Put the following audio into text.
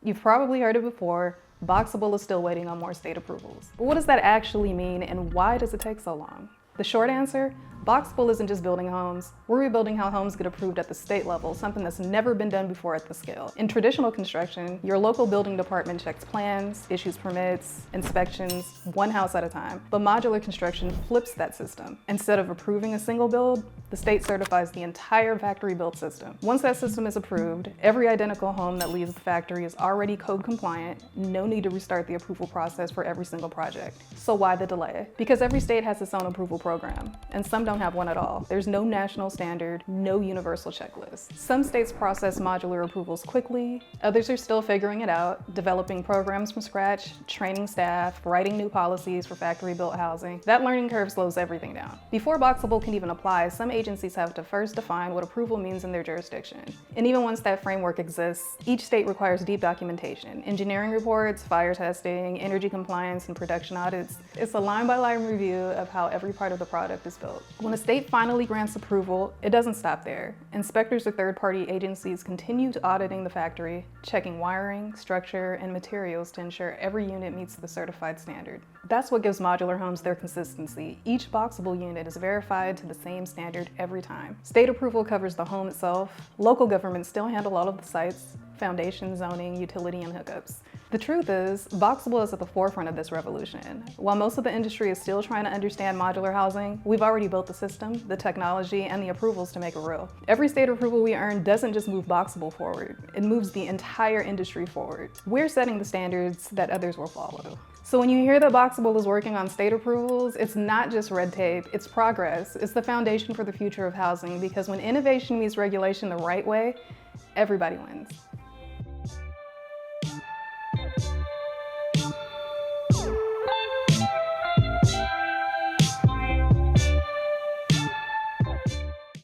You've probably heard it before, Boxabl is still waiting on more state approvals. But what does that actually mean, and why does it take so long? The short answer, Boxabl isn't just building homes. We're rebuilding how homes get approved at the state level, something that's never been done before at this scale. In traditional construction, your local building department checks plans, issues permits, inspections, one house at a time. But modular construction flips that system. Instead of approving a single build, the state certifies the entire factory-built system. Once that system is approved, every identical home that leaves the factory is already code compliant. No need to restart the approval process for every single project. So why the delay? Because every state has its own approval program, and some don't have one at all. There's no national standard, no universal checklist. Some states process modular approvals quickly, others are still figuring it out, developing programs from scratch, training staff, writing new policies for factory-built housing. That learning curve slows everything down. Before Boxabl can even apply, some agencies have to first define what approval means in their jurisdiction. And even once that framework exists, each state requires deep documentation, engineering reports, fire testing, energy compliance, and production audits. It's a line-by-line review of how every part of the product is built. When a state finally grants approval, it doesn't stop there. Inspectors or third-party agencies continue auditing the factory, checking wiring, structure, and materials to ensure every unit meets the certified standard. That's what gives modular homes their consistency. Each Boxabl unit is verified to the same standard every time. State approval covers the home itself. Local governments still handle all of the sites, foundation, zoning, utility, and hookups. The truth is, Boxabl is at the forefront of this revolution. While most of the industry is still trying to understand modular housing, we've already built the system, the technology, and the approvals to make it real. Every state approval we earn doesn't just move Boxabl forward, it moves the entire industry forward. We're setting the standards that others will follow. So when you hear that Boxabl is working on state approvals, it's not just red tape, it's progress. It's the foundation for the future of housing, because when innovation meets regulation the right way, everybody wins.